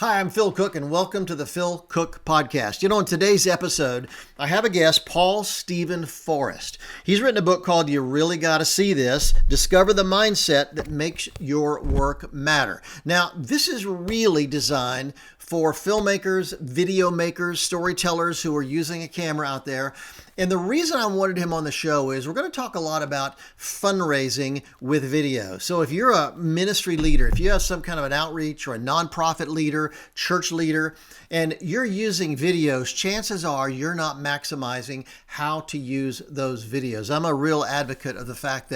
Hi, I'm Phil Cooke, and welcome to the Phil Cooke Podcast. In today's episode, I have a guest, Paul Steven Forrest. He's written a book called You Really Gotta See This, Discover the Mindset That Makes Your Work Matter. Now, this is really designed for filmmakers, video makers, storytellers who are using a camera out there. And the reason I wanted him on the show is we're going to talk a lot about fundraising with video. So if you're a ministry leader, if you have some kind of an outreach or a nonprofit leader, church leader, and you're using videos, chances are you're not maximizing how to use those videos. I'm a real advocate of the fact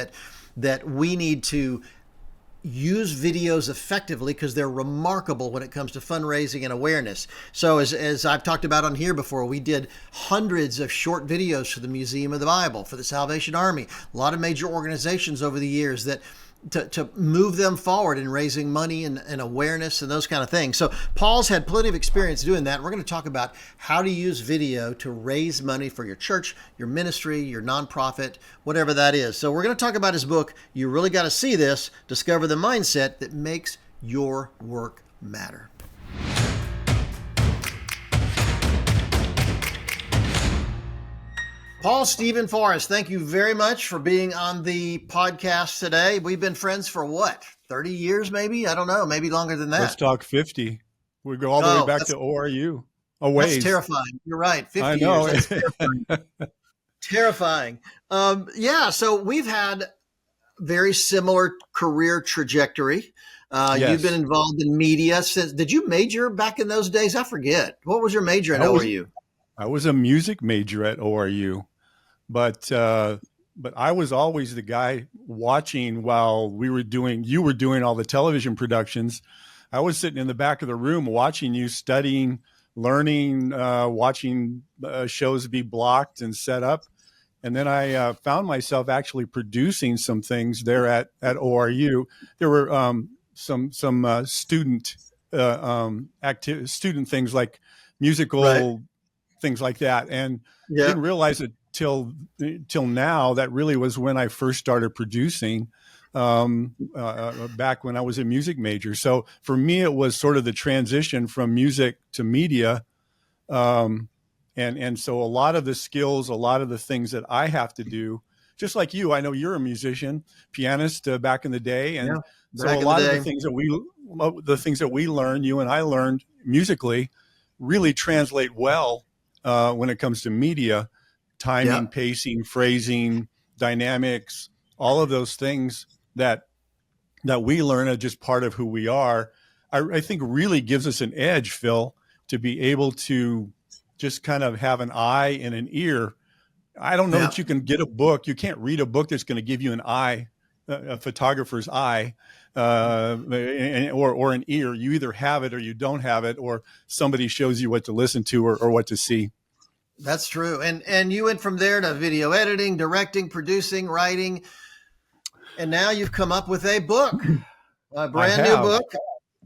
that we need to use videos effectively because they're remarkable when it comes to fundraising and awareness. So as I've talked about on here before, we did hundreds of short videos for the Museum of the Bible, for the Salvation Army, a lot of major organizations over the years that to move them forward in raising money and awareness and those kind of things. So Paul's had plenty of experience doing that. We're going to talk about how to use video to raise money for your church, your ministry, your nonprofit, whatever that is. So we're going to talk about his book, You Really Gotta See This, Discover the Mindset That Makes Your Work Matter. Paul Steven Forrest, thank you very much for being on the podcast today. We've been friends for what, 30 years maybe? I don't know, maybe longer than that. Let's talk 50. We go all the way back to ORU. That's terrifying. You're right, 50 I know. years. That's terrifying. So we've had very similar career trajectory. Yes. You've been involved in media since, did you major back in those days? I forget. What was your major at ORU? I was a music major at ORU. But I was always the guy watching while you were doing all the television productions. I was sitting in the back of the room watching you, studying, learning, watching shows be blocked and set up. And then I found myself actually producing some things there at ORU. There were some student student things like musical things like that. And didn't realize it till now that really was when I first started producing back when I was a music major. So for me, it was sort of the transition from music to media. And so a lot of the skills, a lot of the things that I have to do, just like you, I know you're a musician, pianist back in the day. And so a lot of the things that we learned, you and I learned musically, really translate well when it comes to media. Timing, pacing, phrasing, dynamics, all of those things that we learn are just part of who we are, I think really gives us an edge, Phil, to be able to just kind of have an eye and an ear. I don't know that you can get a book. You can't read a book that's going to give you an eye, a photographer's eye, or an ear. You either have it or you don't have it, or somebody shows you what to listen to or what to see. That's true. And you went from there to video editing, directing, producing, writing, and now you've come up with a book, a brand new book.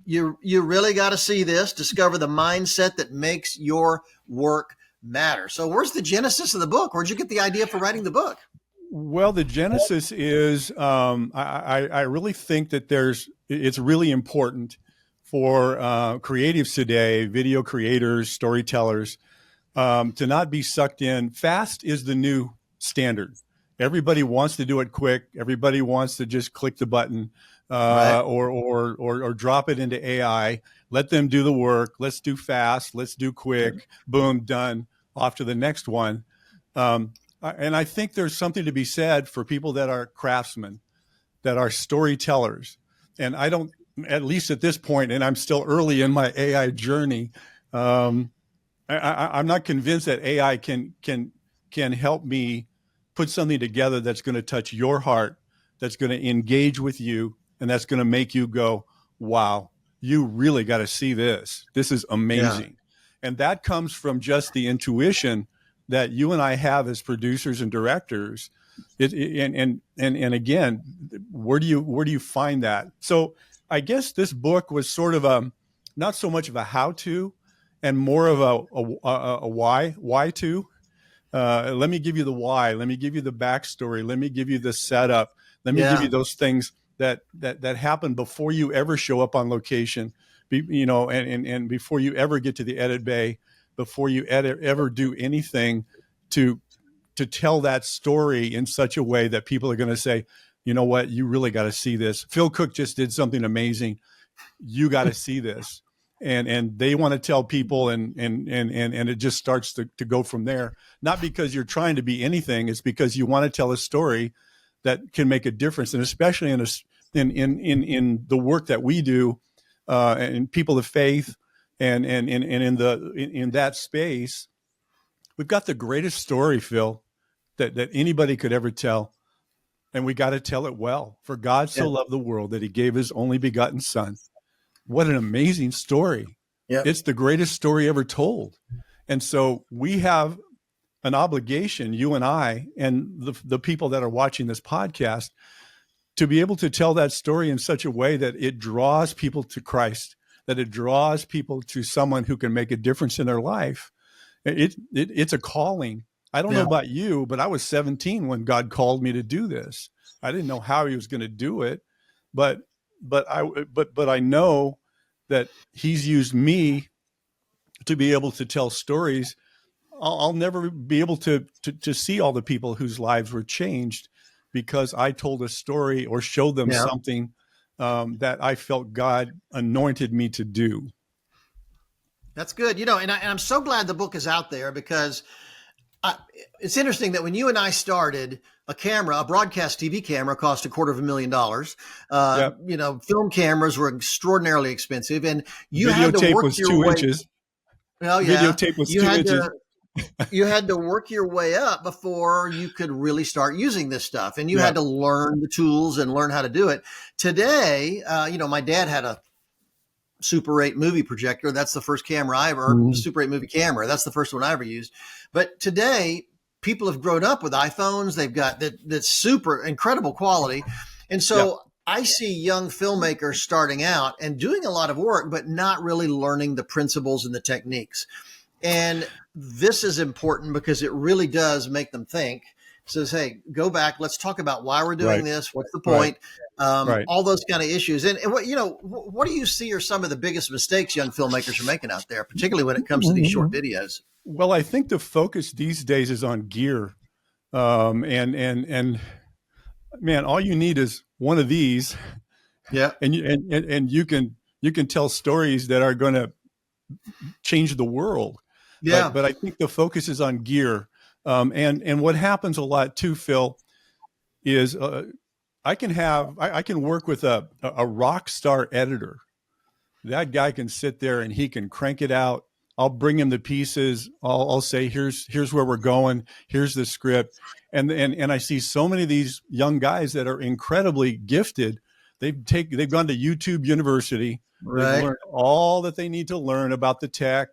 You really got to see this, Discover the Mindset That Makes Your Work Matter. So where's the genesis of the book? Where'd you get the idea for writing the book? Well, the genesis is I really think that it's really important for creatives today, video creators, storytellers, to not be sucked in. Fast is the new standard. Everybody wants to do it quick. Everybody wants to just click the button or drop it into AI. Let them do the work. Let's do fast. Let's do quick. Boom, done. Off to the next one. And I think there's something to be said for people that are craftsmen, that are storytellers. And I don't, at least at this point, and I'm still early in my AI journey, I'm not convinced that AI can help me put something together that's going to touch your heart, that's going to engage with you, and that's going to make you go, wow, you really got to see this. This is amazing. Yeah. And that comes from just the intuition that you and I have as producers and directors. And again, where do you find that? So I guess this book was sort of not so much of a how-to, and more of a why to. Let me give you the why. Let me give you the backstory. Let me give you the setup. Let me give you those things that happen before you ever show up on location, and before you ever get to the edit bay, before you ever do anything to tell that story in such a way that people are going to say, you know what, you really got to see this. Phil Cooke just did something amazing. You got to see this. And they want to tell people, and it just starts to go from there. Not because you're trying to be anything, it's because you want to tell a story that can make a difference. And especially in the work that we do, and people of faith, and in that space, we've got the greatest story, Phil, that anybody could ever tell. And we got to tell it well. For God so loved the world that he gave his only begotten son. What an amazing story. Yep. It's the greatest story ever told. And so we have an obligation, you and I, and the people that are watching this podcast, to be able to tell that story in such a way that it draws people to Christ, that it draws people to someone who can make a difference in their life. It's a calling. I don't know about you, but I was 17 when God called me to do this. I didn't know how he was going to do it, but I know that he's used me to be able to tell stories. I'll never be able to see all the people whose lives were changed because I told a story or showed them something that I felt God anointed me to do. That's good. And I'm so glad the book is out there, because it's interesting that when you and I started, a broadcast TV camera cost $250,000. Film cameras were extraordinarily expensive, and you had to work your way. Inches. Well, yeah, videotape was 2 inches. You had to work your way up before you could really start using this stuff, and you had to learn the tools and learn how to do it. Today, my dad had a Super 8 movie projector. That's the first camera I ever, Super 8 movie camera. That's the first one I ever used. But today, people have grown up with iPhones. They've got that super incredible quality. And so I see young filmmakers starting out and doing a lot of work, but not really learning the principles and the techniques. And this is important because it really does make them think. It says, hey, go back. Let's talk about why we're doing this. What's the point? All those kind of issues. And what do you see are some of the biggest mistakes young filmmakers are making out there, particularly when it comes to these short videos? Well, I think the focus these days is on gear. And man, all you need is one of these. Yeah. And you can tell stories that are going to change the world. Yeah. But I think the focus is on gear. And what happens a lot too, Phil, is I can work with a rock star editor. That guy can sit there and he can crank it out. I'll bring him the pieces. I'll say, here's where we're going. Here's the script. And I see so many of these young guys that are incredibly gifted. They've gone to YouTube University. Right. They've learned all that they need to learn about the tech,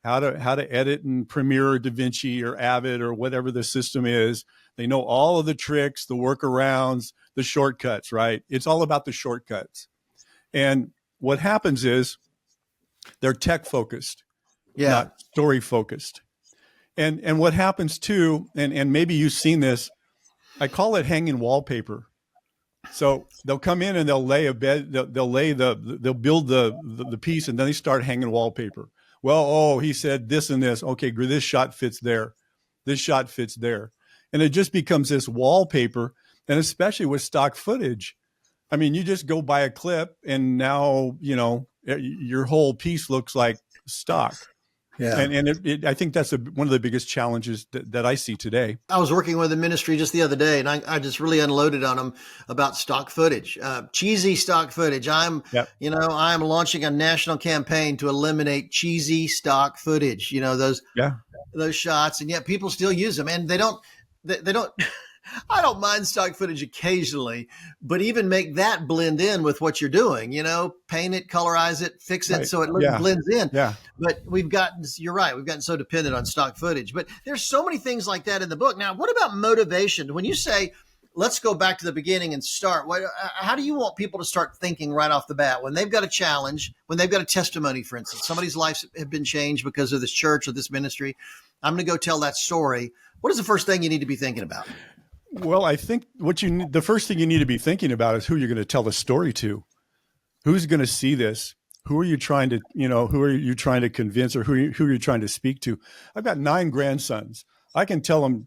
how to edit in Premiere or DaVinci or Avid or whatever the system is. They know all of the tricks, the workarounds, the shortcuts, right? It's all about the shortcuts. And what happens is they're tech focused, not story focused. And what happens too, and maybe you've seen this, I call it hanging wallpaper. So they'll come in and they'll lay a bed, they'll build the piece, and then they start hanging wallpaper. Well, he said this and this. Okay, this shot fits there. This shot fits there. And it just becomes this wallpaper. And especially with stock footage, I mean, you just go buy a clip and now, your whole piece looks like stock. Yeah. And I think that's one of the biggest challenges that I see today. I was working with a ministry just the other day, and I just really unloaded on them about stock footage, cheesy stock footage. I'm launching a national campaign to eliminate cheesy stock footage, those shots. And yet people still use them, and they don't, I don't mind stock footage occasionally, but even make that blend in with what you're doing, paint it, colorize it, fix it so it blends in. Yeah. But you're right, we've gotten so dependent on stock footage. But there's so many things like that in the book. Now, what about motivation? When you say, let's go back to the beginning and start, how do you want people to start thinking right off the bat when they've got a challenge, when they've got a testimony, for instance, somebody's lives have been changed because of this church or this ministry? I'm going to go tell that story. What is the first thing you need to be thinking about? Well, I think the first thing you need to be thinking about is who you're going to tell the story to. Who's going to see this? Who are you trying to, who are you trying to convince, or who are you trying to speak to? I've got 9 grandsons. I can tell them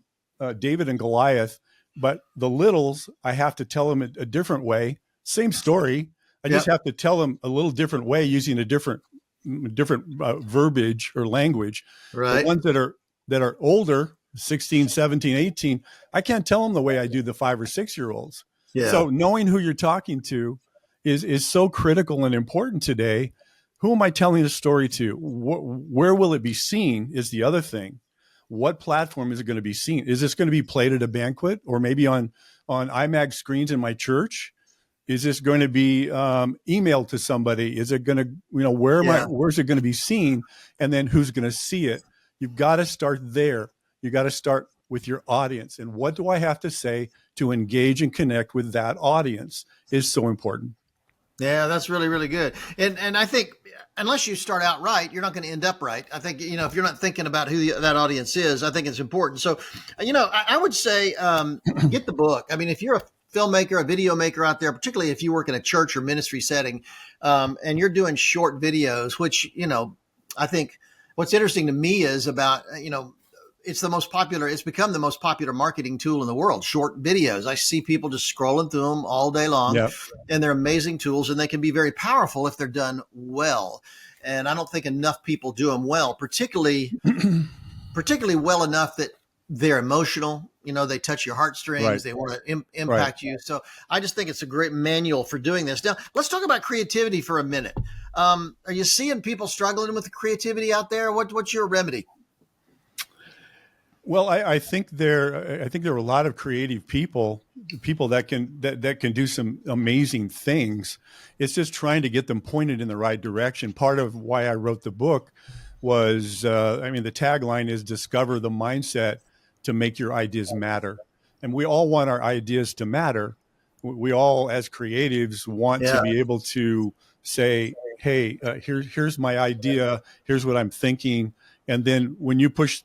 David and Goliath, but the littles, I have to tell them a different way. Same story. I just Yep. have to tell them a little different way using a different verbiage or language. The Right. ones that are older, 16, 17, 18, I can't tell them the way I do the 5 or 6 year olds. Yeah. So knowing who you're talking to is so critical and important today. Who am I telling the story to? Where will it be seen is the other thing. What platform is it going to be seen? Is this going to be played at a banquet, or maybe on IMAX screens in my church? Is this going to be emailed to somebody? Is it going to, where's it going to be seen? And then who's going to see it? You've got to start there. You got to start with your audience. And what do I have to say to engage and connect with that audience is so important. Yeah, that's really, really good. And I think unless you start out right, you're not going to end up right. I think, if you're not thinking about who that audience is, I think it's important. So, I would say get the book. I mean, if you're a filmmaker, a video maker out there, particularly if you work in a church or ministry setting, and you're doing short videos, which, I think what's interesting to me is about, it's become the most popular marketing tool in the world, short videos. I see people just scrolling through them all day long, Yeah. and they're amazing tools, and they can be very powerful if they're done well. And I don't think enough people do them well, particularly well enough that they're emotional. They touch your heartstrings. Right. They want to impact you. So I just think it's a great manual for doing this. Now, let's talk about creativity for a minute. Are you seeing people struggling with the creativity out there? What's your remedy? Well, I think there are a lot of creative people that can do some amazing things. It's just trying to get them pointed in the right direction. Part of why I wrote the book was, the tagline is discover the mindset to make your ideas matter. And we all want our ideas to matter. We all, as creatives, want to be able to say, hey, here's my idea. Here's what I'm thinking. And then when you push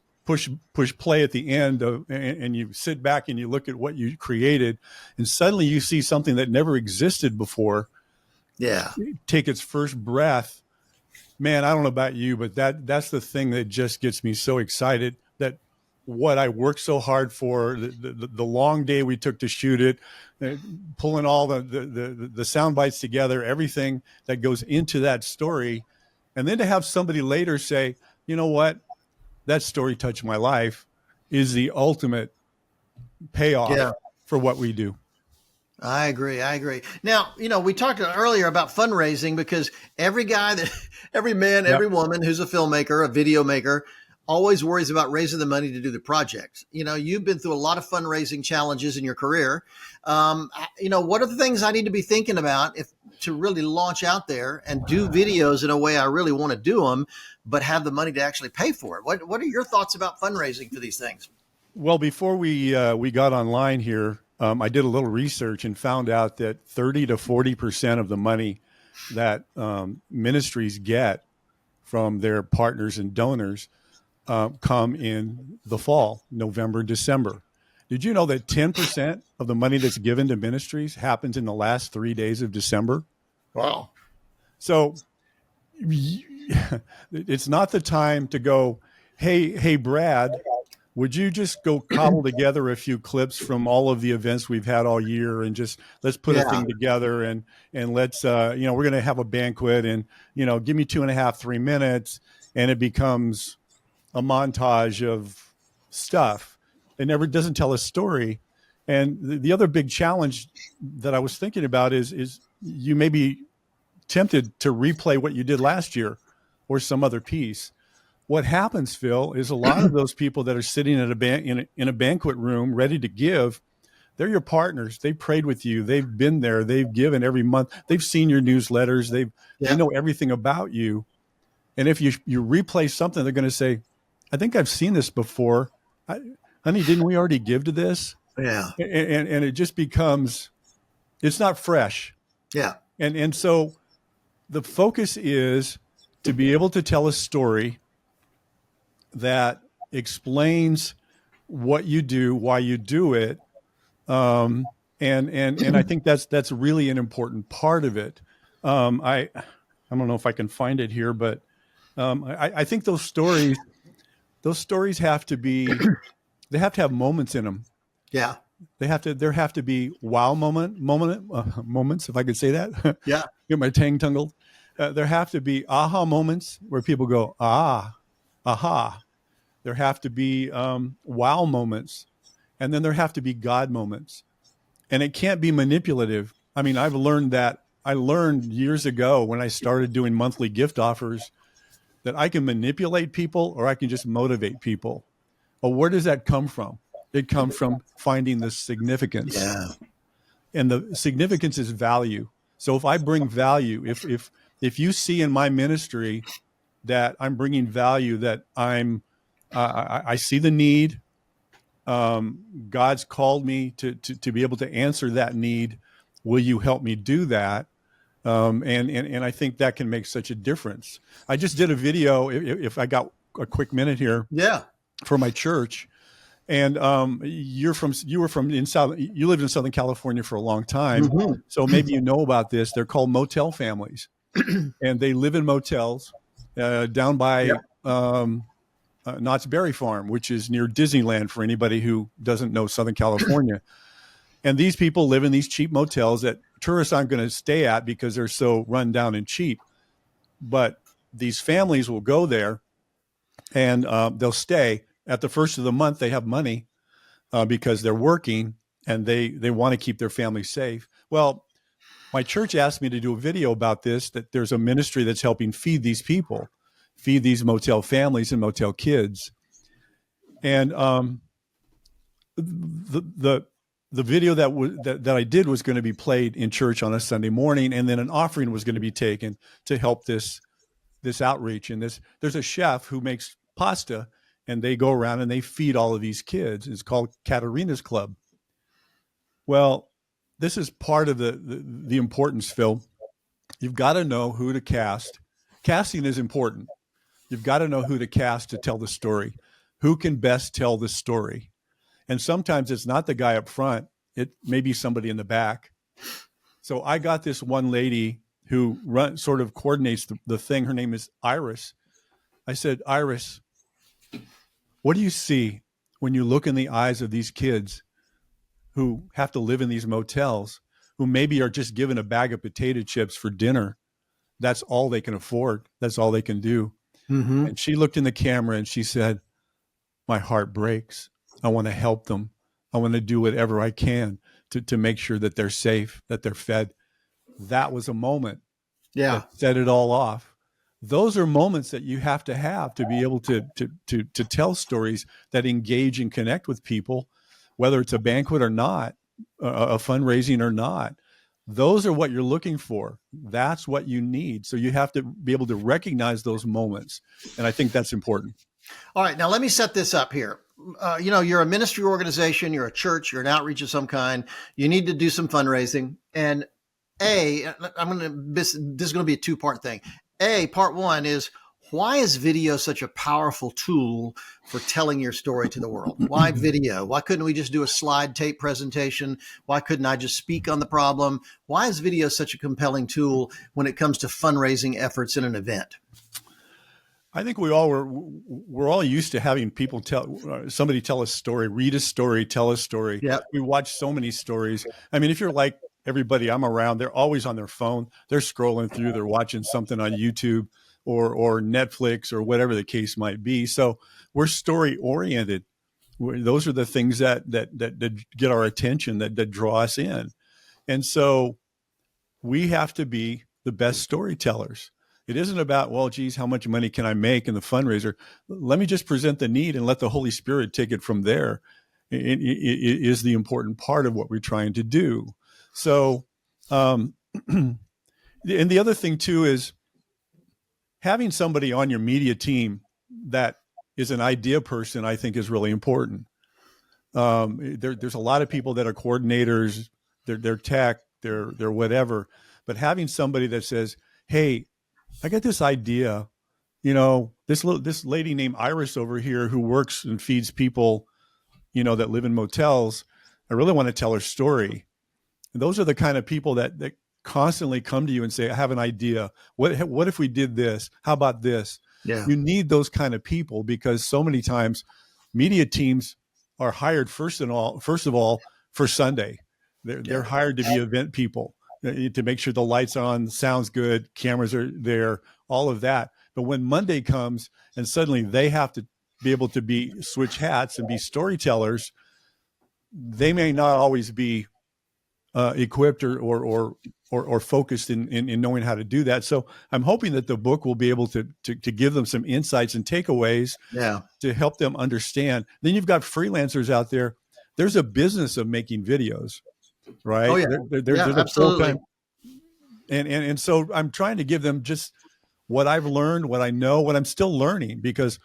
play at the end and you sit back and you look at what you created, and suddenly you see something that never existed before. Yeah. Take its first breath. Man, I don't know about you, but that's the thing that just gets me so excited, that what I worked so hard for, the long day we took to shoot it, pulling all the sound bites together, everything that goes into that story. And then to have somebody later say, you know what? That story touched my life, is the ultimate payoff for what we do. I agree. Now, we talked earlier about fundraising, because every man, every woman who's a filmmaker, a video maker, always worries about raising the money to do the project. You've been through a lot of fundraising challenges in your career. What are the things I need to be thinking about to really launch out there and do videos in a way I really want to do them, but have the money to actually pay for it? What are your thoughts about fundraising for these things? Well, before we got online here, I did a little research and found out that 30 to 40% of the money that ministries get from their partners and donors come in the fall, November, December. Did you know that 10% of the money that's given to ministries happens in the last 3 days of December? Wow. So it's not the time to go, hey, Brad, would you just go cobble together a few clips from all of the events we've had all year, and just let's put a thing together, and let's, we're going to have a banquet, and, give me 2.5, 3 minutes. And it becomes a montage of stuff. It never doesn't tell a story. And the other big challenge that I was thinking about is you may be tempted to replay what you did last year or some other piece. What happens, Phil, is a lot of those people that are sitting at in a banquet room ready to give, they're your partners. They prayed with you. They've been there. They've given every month. They've seen your newsletters. They know everything about you. And if you replay something, they're going to say, I think I've seen this before. Honey, didn't we already give to this? Yeah. And it just becomes, it's not fresh. Yeah. And so the focus is to be able to tell a story that explains what you do, why you do it. And I think that's really an important part of it. I I don't know if I can find it here, but I think those stories have to be, they have to have moments in them. Yeah. There have to be wow moments, if I could say that. Yeah. Get my tongue tangled. There have to be aha moments where people go, aha. There have to be wow moments. And then there have to be God moments. And it can't be manipulative. I mean, I learned years ago when I started doing monthly gift offers that I can manipulate people or I can just motivate people. Well, where does that come from? It comes from finding the significance. Yeah. And the significance is value. So if I bring value, if you see in my ministry that I'm bringing value, that I see the need, God's called me to be able to answer that need. Will you help me do that? And I think that can make such a difference. I just did a video, if I got a quick minute here, Yeah. for my church. And you lived in Southern California for a long time. Mm-hmm. So maybe you know about this. They're called motel families. And they live in motels down by Knott's Berry Farm, which is near Disneyland for anybody who doesn't know Southern California. And these people live in these cheap motels that tourists aren't going to stay at because they're so run down and cheap. But these families will go there and they'll stay. At the first of the month, they have money because they're working and they want to keep their family safe. Well, my church asked me to do a video about this, that there's a ministry that's helping feed these people, feed these motel families and motel kids. And the video that I did was going to be played in church on a Sunday morning, and then an offering was going to be taken to help this outreach. And there's a chef who makes pasta, and they go around and they feed all of these kids. It's called Katarina's Club. Well, this is part of the importance, Phil. You've got to know who to cast. Casting is important. You've got to know who to cast to tell the story. Who can best tell the story? And sometimes it's not the guy up front. It may be somebody in the back. So I got this one lady who sort of coordinates the thing. Her name is Iris. I said, Iris, what do you see when you look in the eyes of these kids who have to live in these motels, who maybe are just given a bag of potato chips for dinner? That's all they can afford. That's all they can do. Mm-hmm. And she looked in the camera and she said, my heart breaks. I want to help them. I want to do whatever I can to make sure that they're safe, that they're fed. That was a moment that set it all off. Those are moments that you have to be able to tell stories that engage and connect with people, whether it's a banquet or not, a fundraising or not. Those are what you're looking for. That's what you need. So you have to be able to recognize those moments. And I think that's important. All right. Now let me set this up here. You're a ministry organization, you're a church, you're an outreach of some kind. You need to do some fundraising. And this is going to be a two-part thing. Part one is, why is video such a powerful tool for telling your story to the world? Why video? Why couldn't we just do a slide tape presentation? Why couldn't I just speak on the problem? Why is video such a compelling tool when it comes to fundraising efforts in an event? I think we're all used to having people somebody tell a story, read a story, tell a story. Yep. We watch so many stories. I mean, if you're like everybody I'm around, they're always on their phone. They're scrolling through, they're watching something on YouTube or Netflix or whatever the case might be. So we're story oriented. Those are the things that get our attention, that draw us in. And so we have to be the best storytellers. It isn't about, well, geez, how much money can I make in the fundraiser? Let me just present the need and let the Holy Spirit take it from there. It is the important part of what we're trying to do. So, and the other thing too is having somebody on your media team that is an idea person, I think is really important. There's a lot of people that are coordinators, they're tech, they're whatever, but having somebody that says, hey, I got this idea, this lady named Iris over here who works and feeds people, that live in motels. I really want to tell her story. And those are the kind of people that constantly come to you and say, I have an idea. What if we did this? How about this? Yeah. You need those kind of people, because so many times media teams are hired first of all for Sunday. They're hired to be event people, to make sure the lights are on, sounds good, cameras are there, all of that. But when Monday comes and suddenly they have to be able to switch hats and be storytellers, they may not always be equipped or focused in knowing how to do that. So I'm hoping that the book will be able to give them some insights and takeaways to help them understand. Then you've got freelancers out there. There's a business of making videos, right? Oh, yeah. There's a Absolutely. full-time. And so I'm trying to give them just what I've learned, what I know, what I'm still learning, because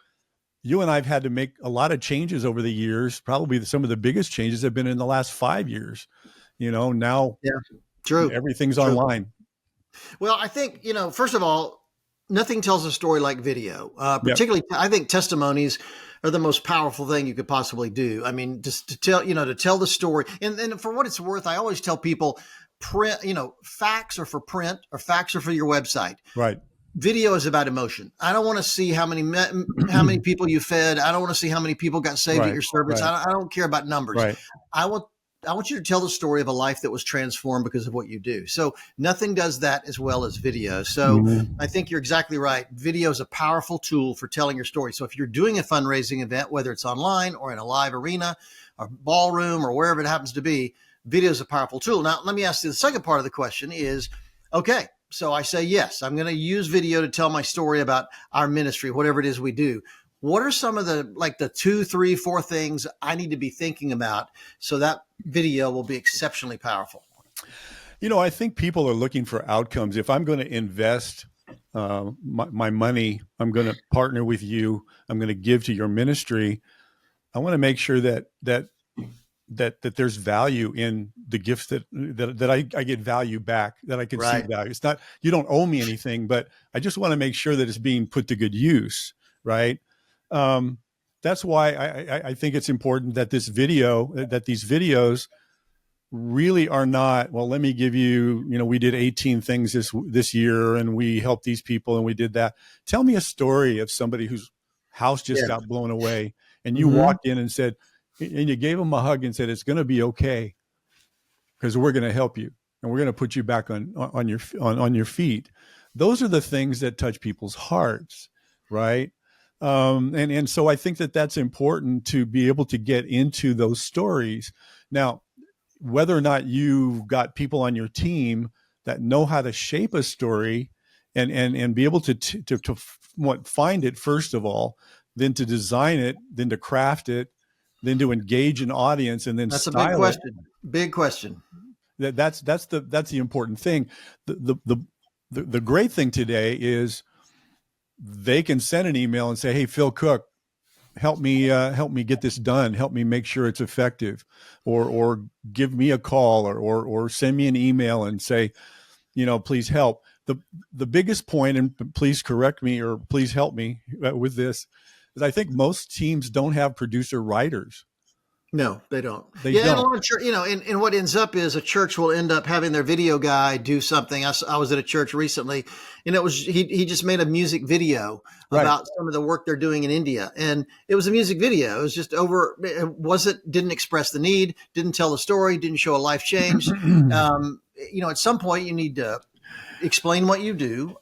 you and I've had to make a lot of changes over the years. Probably some of the biggest changes have been in the last 5 years. Now True. everything's True. online. Well, I think, first of all, nothing tells a story like video. Particularly, I think testimonies are the most powerful thing you could possibly do. I mean, just to tell the story. And for what it's worth, I always tell people, print, facts are for print, or facts are for your website. Right. Video is about emotion. I don't want to see how many people you fed. I don't want to see how many people got saved at your service. Right. I don't care about numbers. Right. I want you to tell the story of a life that was transformed because of what you do. So nothing does that as well as video. So I think you're exactly right. Video is a powerful tool for telling your story. So if you're doing a fundraising event, whether it's online or in a live arena or ballroom or wherever it happens to be, video is a powerful tool. Now, let me ask you the second part of the question is, okay, so I say, yes, I'm going to use video to tell my story about our ministry, whatever it is we do. What are some of the 2, 3, 4 things I need to be thinking about so that video will be exceptionally powerful? I think people are looking for outcomes. If I'm going to invest my money, I'm going to partner with you, I'm going to give to your ministry, I want to make sure that there's value in the gifts that I get value back, that I can see value. It's not, you don't owe me anything, but I just want to make sure that it's being put to good use. Right. That's why I think it's important that these videos really are not, well, let me give you, we did 18 things this year and we helped these people and we did that. Tell me a story of somebody whose house just got blown away and you walked in and said, and you gave them a hug and said, it's going to be okay, because we're going to help you and we're going to put you back on your feet. Those are the things that touch people's hearts. Right. And so I think that that's important, to be able to get into those stories. Now, whether or not you've got people on your team that know how to shape a story and be able to find it, first of all, then to design it, then to craft it, then to engage an audience, and then that's style a big question. Big question. That's the important thing. The great thing today is they can send an email and say, hey, Phil Cooke, help me get this done. Help me make sure it's effective, or give me a call, or send me an email and say, please help. The biggest point, and please correct me or please help me with this, is I think most teams don't have producer writers. No, they don't. They don't. And a lot of church, and what ends up is a church will end up having their video guy do something. I was at a church recently, and it was he just made a music video about some of the work they're doing in India, and it was a music video. It was just didn't express the need, didn't tell the story, didn't show a life change. At some point you need to explain what you do,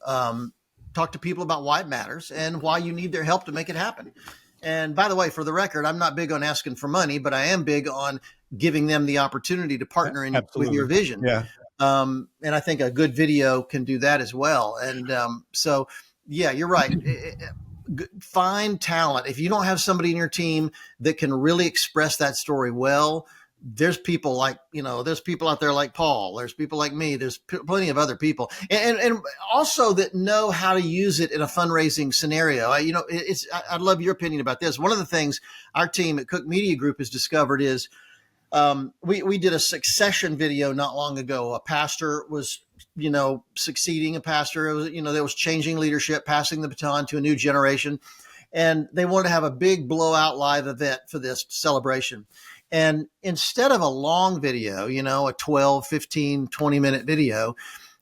talk to people about why it matters and why you need their help to make it happen. And by the way, for the record, I'm not big on asking for money, but I am big on giving them the opportunity to partner with your vision. Yeah. And I think a good video can do that as well. And so, yeah, you're right. Find talent. If you don't have somebody in your team that can really express that story well, there's people there's people out there like Paul, there's people like me, there's plenty of other people, and also that know how to use it in a fundraising scenario. I'd love your opinion about this. One of the things our team at Cooke Media Group has discovered is we did a succession video not long ago. A pastor was, succeeding a pastor. It was, that was changing leadership, passing the baton to a new generation. And they wanted to have a big blowout live event for this celebration. And instead of a long video, a 12, 15, 20-minute video,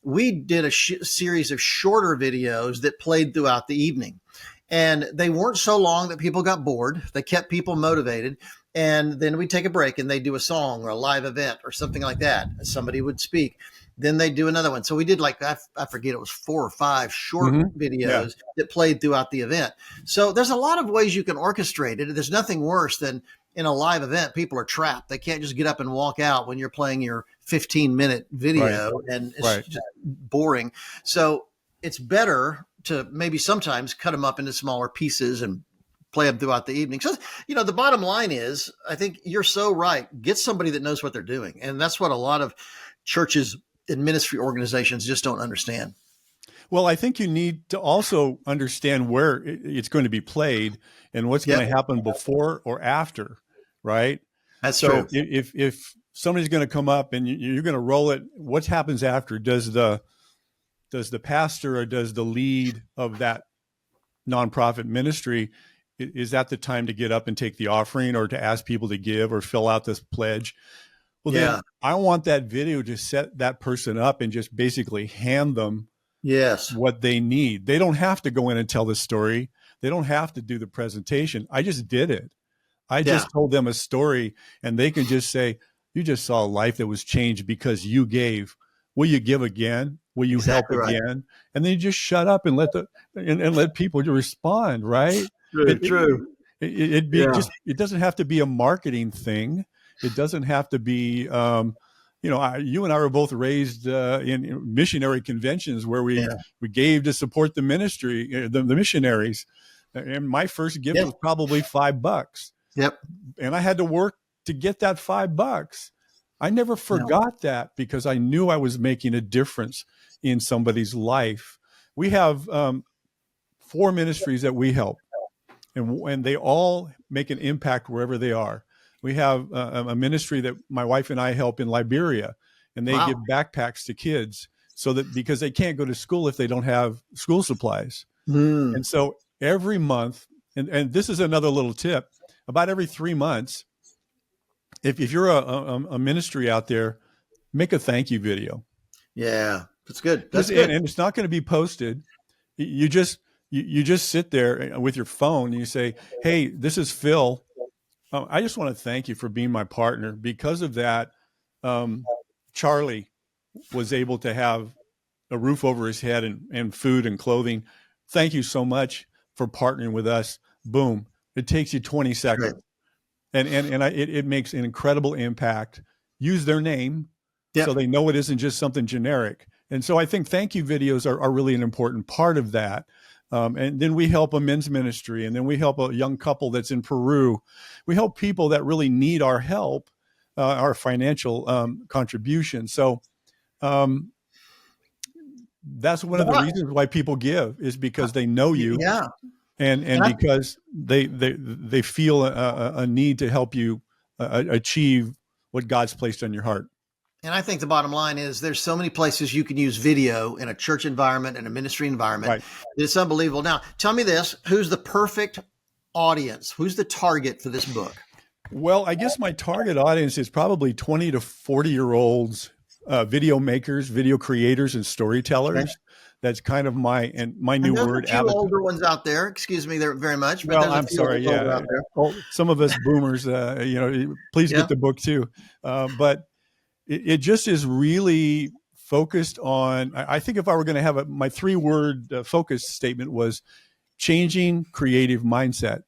we did a series of shorter videos that played throughout the evening. And they weren't so long that people got bored. They kept people motivated. And then we'd take a break and they'd do a song or a live event or something like that. Somebody would speak. Then they'd do another one. So we did I forget, it was 4 or 5 short videos that played throughout the event. So there's a lot of ways you can orchestrate it. There's nothing worse than in a live event, people are trapped. They can't just get up and walk out when you're playing your 15-minute video and it's just boring. So it's better to maybe sometimes cut them up into smaller pieces and play them throughout the evening. So, the bottom line is, I think you're so right. Get somebody that knows what they're doing. And that's what a lot of churches and ministry organizations just don't understand. Well, I think you need to also understand where it's going to be played and what's going to happen before or after, right? That's true. If somebody's going to come up and you're going to roll it, what happens after? Does the pastor or does the lead of that nonprofit ministry, is that the time to get up and take the offering or to ask people to give or fill out this pledge? Well, then I want that video to set that person up and just basically hand them what they need. They don't have to go in and tell the story. They don't have to do the presentation. I just did it. I just told them a story and they can just say, you just saw a life that was changed because you gave. Will you give again? Will you help again? And then you just shut up and let people respond, right? True. It doesn't have to be a marketing thing. It doesn't have to be, you and I were both raised in missionary conventions where we gave to support the ministry, the missionaries. And my first gift was probably $5. Yep. And I had to work to get that $5. I never forgot that because I knew I was making a difference in somebody's life. We have 4 ministries that we help, and they all make an impact wherever they are. We have a ministry that my wife and I help in Liberia, and they give backpacks to kids because they can't go to school if they don't have school supplies. And so every month, and this is another little tip, about every 3 months, if you're a ministry out there, make a thank you video. Yeah, that's good. That's good. And it's not going to be posted. You just sit there with your phone and you say, hey, this is Phil. I just want to thank you for being my partner. Because of that, Charlie was able to have a roof over his head and food and clothing. Thank you so much for partnering with us. Boom. It takes you 20 seconds. And it makes an incredible impact. Use their name so they know it isn't just something generic. And so I think thank you videos are really an important part of that. And then we help a men's ministry, and then we help a young couple that's in Peru. We help people that really need our help, our financial contribution. So that's one of the reasons why people give, is because they know you. Yeah. And because they feel a need to help you achieve what God's placed on your heart. And I think the bottom line is there's so many places you can use video in a church environment and a ministry environment. It's unbelievable. Now, tell me this, who's the perfect audience? Who's the target for this book? Well, I guess my target audience is probably 20 to 40-year-olds, video makers, video creators, and storytellers. Okay. That's kind of my new word. There's a few older ones out there. Excuse me, there very much. But well, I'm sorry. Yeah, some of us boomers. Please get the book too. But it just is really focused on. I think if I were going to have my 3-word focus statement was changing creative mindset.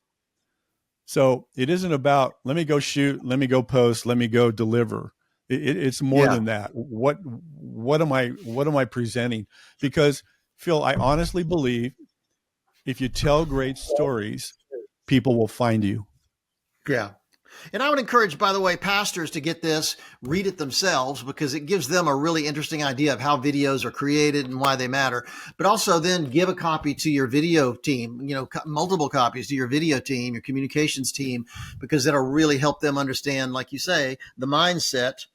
So it isn't about let me go shoot, let me go post, let me go deliver. It's more than that. What am I presenting? Because Phil, I honestly believe if you tell great stories, people will find you. Yeah. And I would encourage, by the way, pastors to get this, read it themselves, because it gives them a really interesting idea of how videos are created and why they matter. But also then give a copy to your video team, multiple copies to your video team, your communications team, because that'll really help them understand, like you say, the mindset.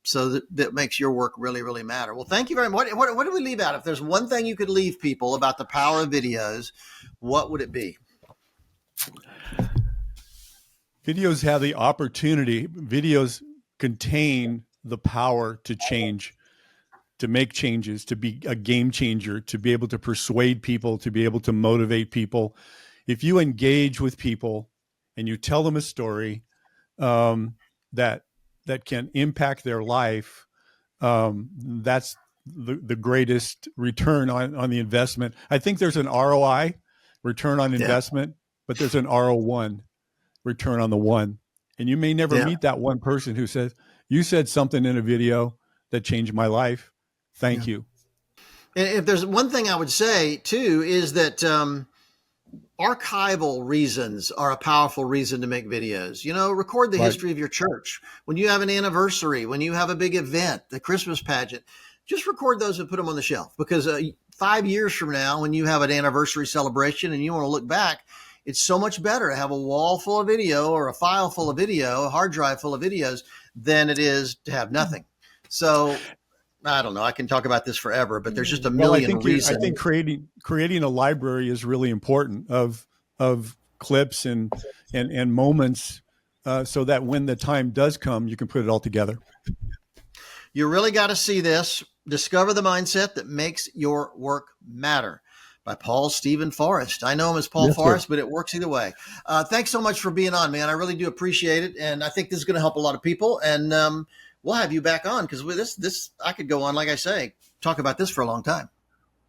So that makes your work really, really matter. Well, thank you very much. What do we leave out? If there's one thing you could leave people about the power of videos, what would it be? Videos have the opportunity. Videos contain the power to change to make changes, to be a game changer, to be able to persuade people, to be able to motivate people. If you engage with people and you tell them a story that can impact their life, that's the greatest return on the investment. I think there's an ROI, return on investment, but there's an RO1, return on the one. And you may never meet that one person who says, you said something in a video that changed my life. Thank you. And if there's one thing I would say too, is that archival reasons are a powerful reason to make videos. Record the history of your church. When you have an anniversary, when you have a big event, the Christmas pageant, just record those and put them on the shelf, because 5 years from now, when you have an anniversary celebration and you want to look back, it's so much better to have a wall full of video or a file full of video, a hard drive full of videos, than it is to have nothing. So I don't know. I can talk about this forever, but there's just a million reasons. I think creating a library is really important of clips and moments, so that when the time does come, you can put it all together. You really got to see this. Discover the Mindset That Makes Your Work Matter, by Paul Steven Forrest. I know him as Paul Forrest, but it works either way. Thanks so much for being on, man. I really do appreciate it. And I think this is going to help a lot of people. And we'll have you back on, because with this, I could go on, like I say, talk about this for a long time.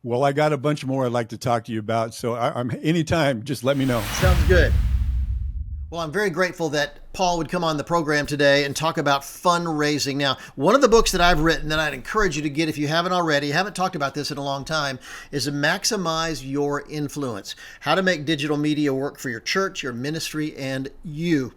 Well, I got a bunch more I'd like to talk to you about. So I'm anytime, just let me know. Sounds good. Well, I'm very grateful that Paul would come on the program today and talk about fundraising. Now, one of the books that I've written that I'd encourage you to get if you haven't already, haven't talked about this in a long time, is to Maximize Your Influence: How to Make Digital Media Work for Your Church, Your Ministry, and You.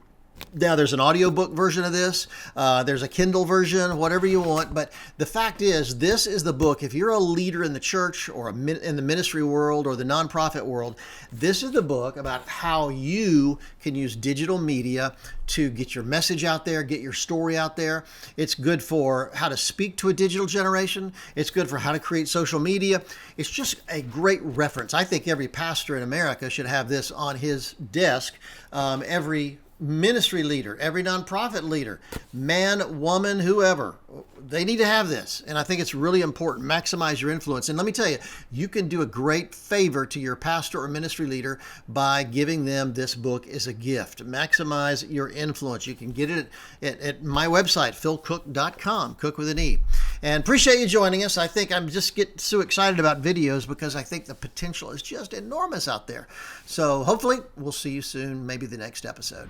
Now, there's an audiobook version of this. There's a Kindle version, whatever you want. But the fact is, this is the book. If you're a leader in the church or in the ministry world or the nonprofit world, this is the book about how you can use digital media to get your message out there, get your story out there. It's good for how to speak to a digital generation. It's good for how to create social media. It's just a great reference. I think every pastor in America should have this on his desk. Every ministry leader, every nonprofit leader, man, woman, whoever, they need to have this. And I think it's really important. Maximize your influence. And let me tell you, you can do a great favor to your pastor or ministry leader by giving them this book as a gift. Maximize Your Influence. You can get it at my website, philcooke.com, Cook with an E. And appreciate you joining us. I think I'm just getting so excited about videos because I think the potential is just enormous out there. So hopefully we'll see you soon, maybe the next episode.